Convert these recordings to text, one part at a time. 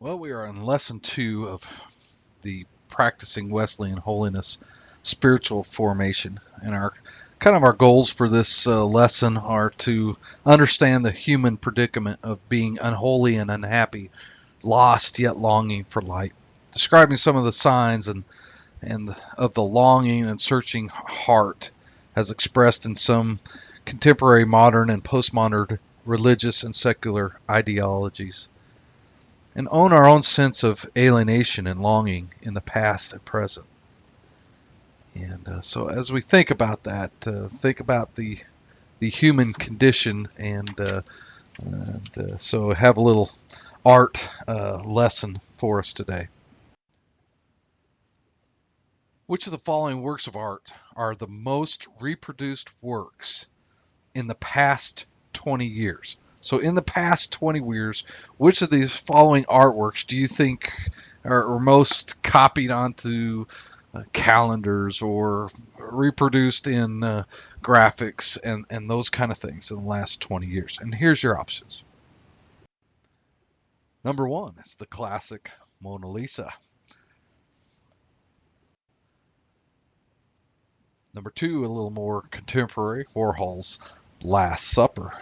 Well, we are on lesson 2 of the Practicing Wesleyan Holiness spiritual formation, and our goals for this lesson are to understand the human predicament of being unholy and unhappy, lost yet longing for light, describing some of the signs and of the longing and searching heart as expressed in some contemporary modern and postmodern religious and secular ideologies, and own our own sense of alienation and longing in the past and present. And so, as we think about that, think about the human condition, and so have a little art lesson for us today. Which of the following works of art are the most reproduced works in the past 20 years? So in the past 20 years, which of these following artworks do you think are most copied onto calendars or reproduced in graphics and those kind of things in the last 20 years? And here's your options. Number 1 is the classic Mona Lisa. Number 2, a little more contemporary, Warhol's Last Supper.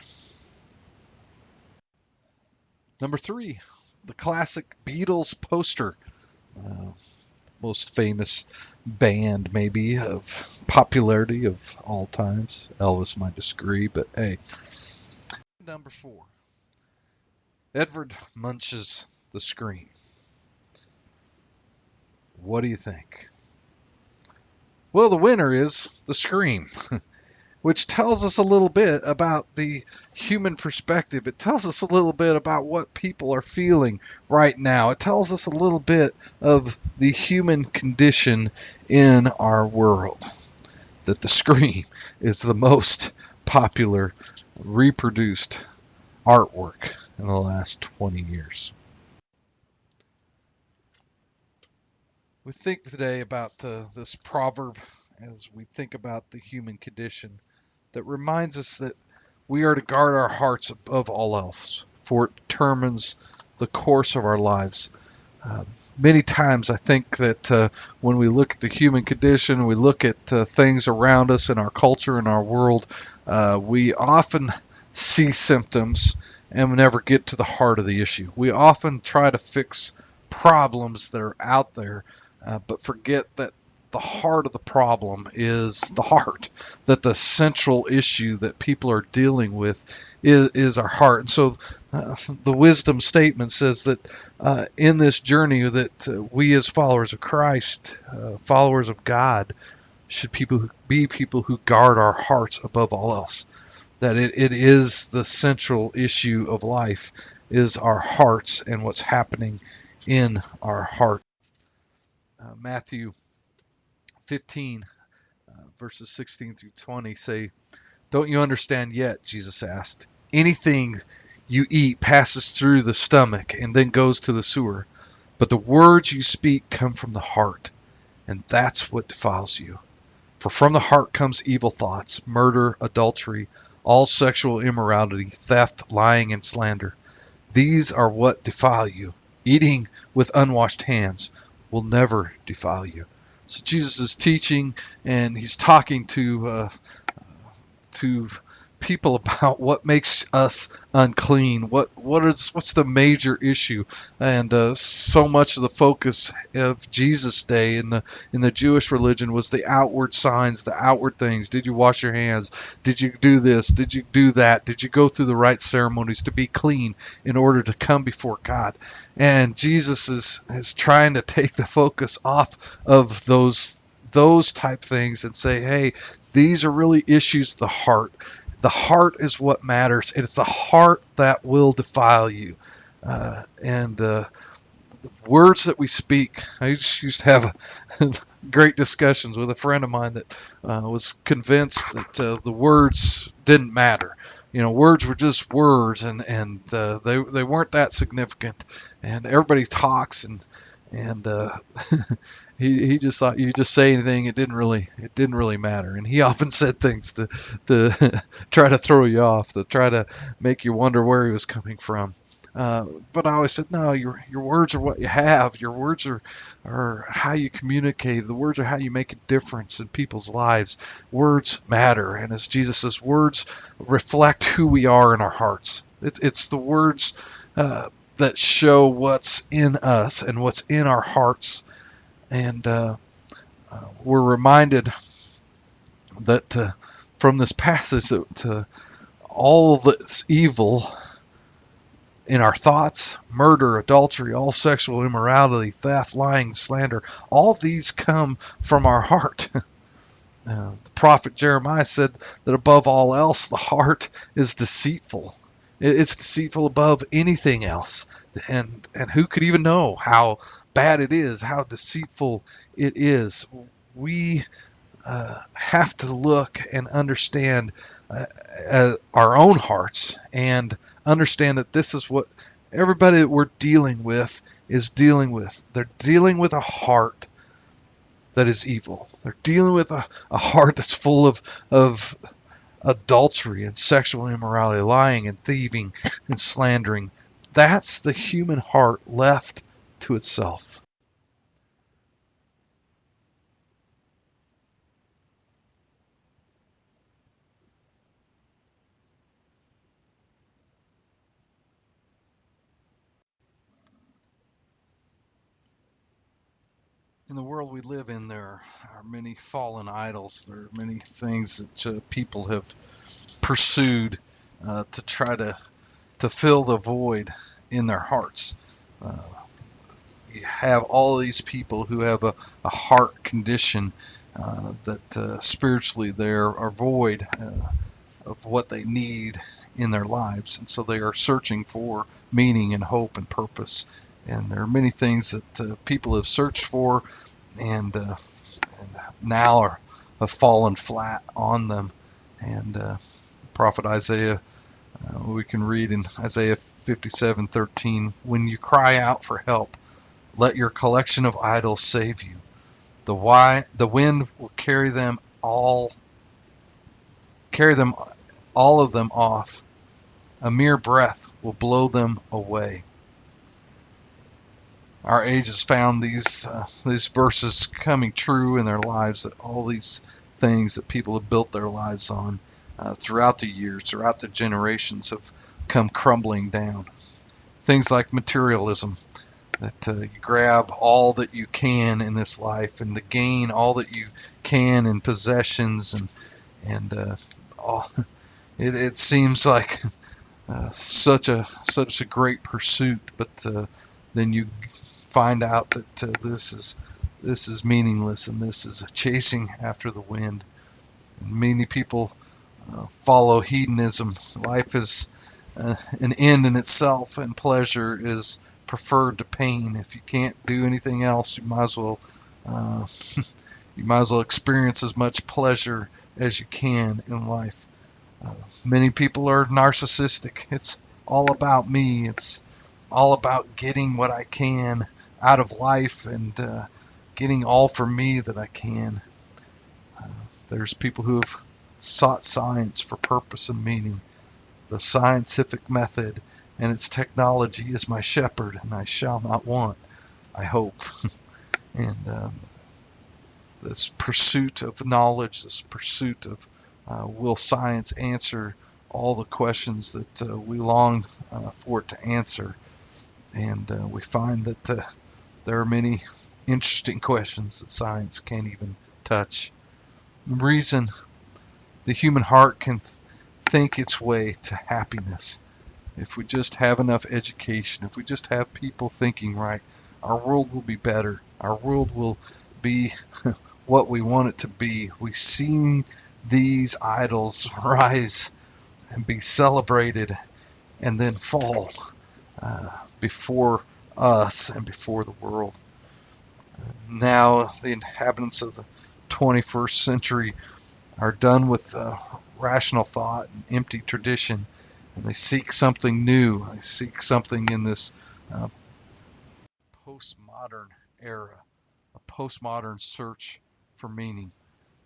Number 3, the classic Beatles poster, most famous band maybe of popularity of all times. Elvis might disagree, but hey. Number 4, Edvard Munch's The Scream. What do you think? Well, the winner is The Scream, which tells us a little bit about the human perspective. It tells us a little bit about what people are feeling right now. It tells us a little bit of the human condition in our world. That The Scream is the most popular reproduced artwork in the last 20 years. We think today about this proverb as we think about the human condition that reminds us that we are to guard our hearts above all else, for it determines the course of our lives. Many times I think that when we look at the human condition, we look at things around us in our culture, in our world, we often see symptoms and we never get to the heart of the issue. We often try to fix problems that are out there, but forget that the heart of the problem is the heart, that the central issue that people are dealing with is our heart. And so the wisdom statement says that in this journey that we as followers of Christ, followers of God, should be people who guard our hearts above all else. That it is the central issue of life, is our hearts and what's happening in our heart. Matthew 15, verses 16 through 20 say, "Don't you understand yet?" Jesus asked. "Anything you eat passes through the stomach and then goes to the sewer. But the words you speak come from the heart, and that's what defiles you. For from the heart comes evil thoughts, murder, adultery, all sexual immorality, theft, lying, and slander. These are what defile you. Eating with unwashed hands will never defile you." So Jesus is teaching, and he's talking to people about what makes us unclean. What's the major issue? And so much of the focus of Jesus' day in the Jewish religion was the outward signs, the outward things. Did you wash your hands? Did you do this? Did you do that? Did you go through the right ceremonies to be clean in order to come before God? And Jesus is trying to take the focus off of those type things and say, hey, these are really issues of the heart. The heart is what matters. It's the heart that will defile you. And the words that we speak, I just used to have great discussions with a friend of mine that was convinced that the words didn't matter. You know, words were just words, and they weren't that significant. And everybody talks, and he just thought you just say anything, it didn't really matter. And he often said things to try to throw you off, to try to make you wonder where he was coming from. But I always said, no, your words are what you have. Your words are how you communicate. The words are how you make a difference in people's lives. Words matter, and as Jesus says, words reflect who we are in our hearts. It's the words that show what's in us and what's in our hearts. And we're reminded that from this passage that all that's evil in our thoughts, murder, adultery, all sexual immorality, theft, lying, slander, all these come from our heart. The prophet Jeremiah said that above all else, the heart is deceitful. It's deceitful above anything else. And who could even know how bad it is, how deceitful it is? We have to look and understand our own hearts and understand that this is what everybody that we're dealing with is dealing with. They're dealing with a heart that is evil. They're dealing with a heart that's full of adultery and sexual immorality, lying and thieving and slandering. That's the human heart left to itself. In the world we live in, there are many fallen idols. There are many things that people have pursued to try to fill the void in their hearts. Uh, you have all these people who have a heart condition that spiritually they are void of what they need in their lives, and so they are searching for meaning and hope and purpose. And there are many things that people have searched for, and now have fallen flat on them. And Prophet Isaiah, we can read in Isaiah 57:13, when you cry out for help, let your collection of idols save you. The wind will carry them all of them off. A mere breath will blow them away. Our age has found these verses coming true in their lives, that all these things that people have built their lives on throughout the years, throughout the generations, have come crumbling down. Things like materialism, that you grab all that you can in this life and to gain all that you can in possessions, and all, it seems like such a great pursuit, but then you find out that this is meaningless, and this is chasing after the wind. And many people follow hedonism. Life is an end in itself, and pleasure is preferred to pain. If you can't do anything else, you might as well experience as much pleasure as you can in life. Many people are narcissistic. It's all about me. It's all about getting what I can out of life, and getting all for me that I can. There's people who have sought science for purpose and meaning. The scientific method and its technology is my shepherd, and I shall not want, I hope. And this pursuit of knowledge, this pursuit of will science answer all the questions that we long for it to answer. And we find that there are many interesting questions that science can't even touch. The reason the human heart can think its way to happiness, if we just have enough education, if we just have people thinking right, our world will be better. Our world will be what we want it to be. We've seen these idols rise and be celebrated and then fall before us and before the world. Now the inhabitants of the 21st century are done with rational thought and empty tradition, and they seek something new. They seek something in this postmodern era, a postmodern search for meaning.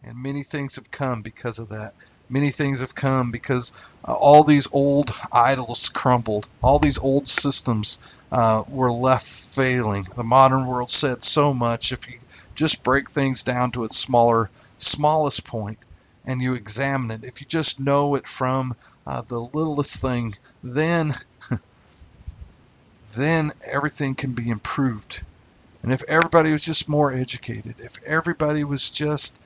And many things have come because of that. Many things have come because all these old idols crumbled. All these old systems were left failing. The modern world said so much. If you just break things down to its smallest point, and you examine it, if you just know it from the littlest thing, then everything can be improved. And if everybody was just more educated, if everybody was just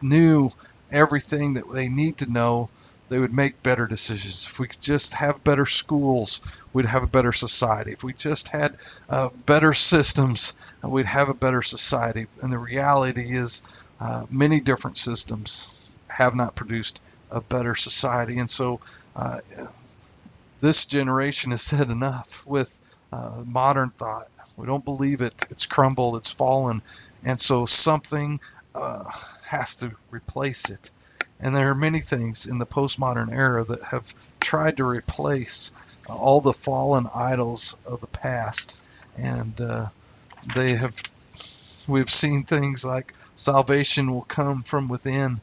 knew everything that they need to know, they would make better decisions. If we could just have better schools, we'd have a better society. If we just had better systems, we'd have a better society. And the reality is many different systems have not produced a better society. And so this generation has said enough with modern thought. We don't believe it. It's crumbled. It's fallen. And so something has to replace it. And there are many things in the postmodern era that have tried to replace all the fallen idols of the past. And we've seen things like salvation will come from within,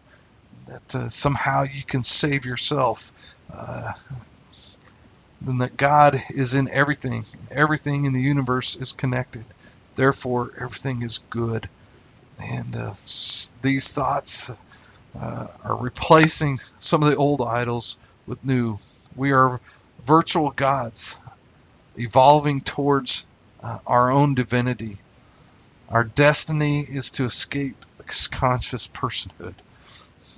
that somehow you can save yourself. Then that God is in everything. Everything in the universe is connected. Therefore, everything is good. And these thoughts are replacing some of the old idols with new. We are virtual gods evolving towards our own divinity. Our destiny is to escape the conscious personhood.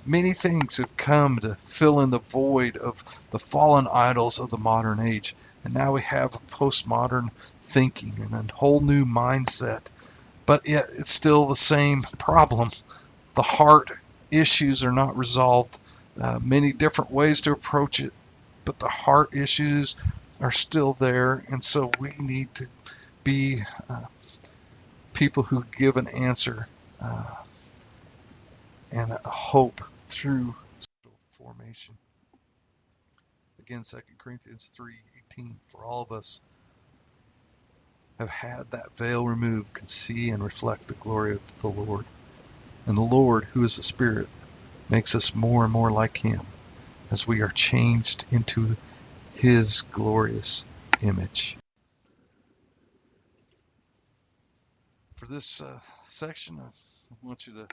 Many things have come to fill in the void of the fallen idols of the modern age. And now we have a postmodern thinking and a whole new mindset. But yet it's still the same problem. The heart issues are not resolved. Many different ways to approach it, but the heart issues are still there. And so we need to be people who give an answer and a hope through formation. Again, 2 Corinthians 3:18, for all of us have had that veil removed, can see and reflect the glory of the Lord. And the Lord, who is the Spirit, makes us more and more like Him as we are changed into His glorious image. For this section, I want you to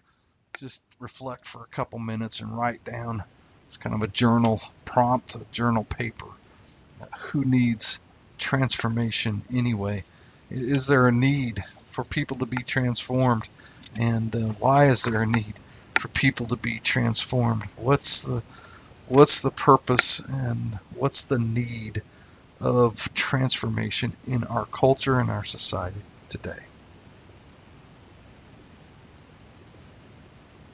just reflect for a couple minutes and write down. It's kind of a journal prompt, a journal paper. Who needs transformation anyway? Is there a need for people to be transformed? And why is there a need for people to be transformed? What's the purpose and what's the need of transformation in our culture and our society today?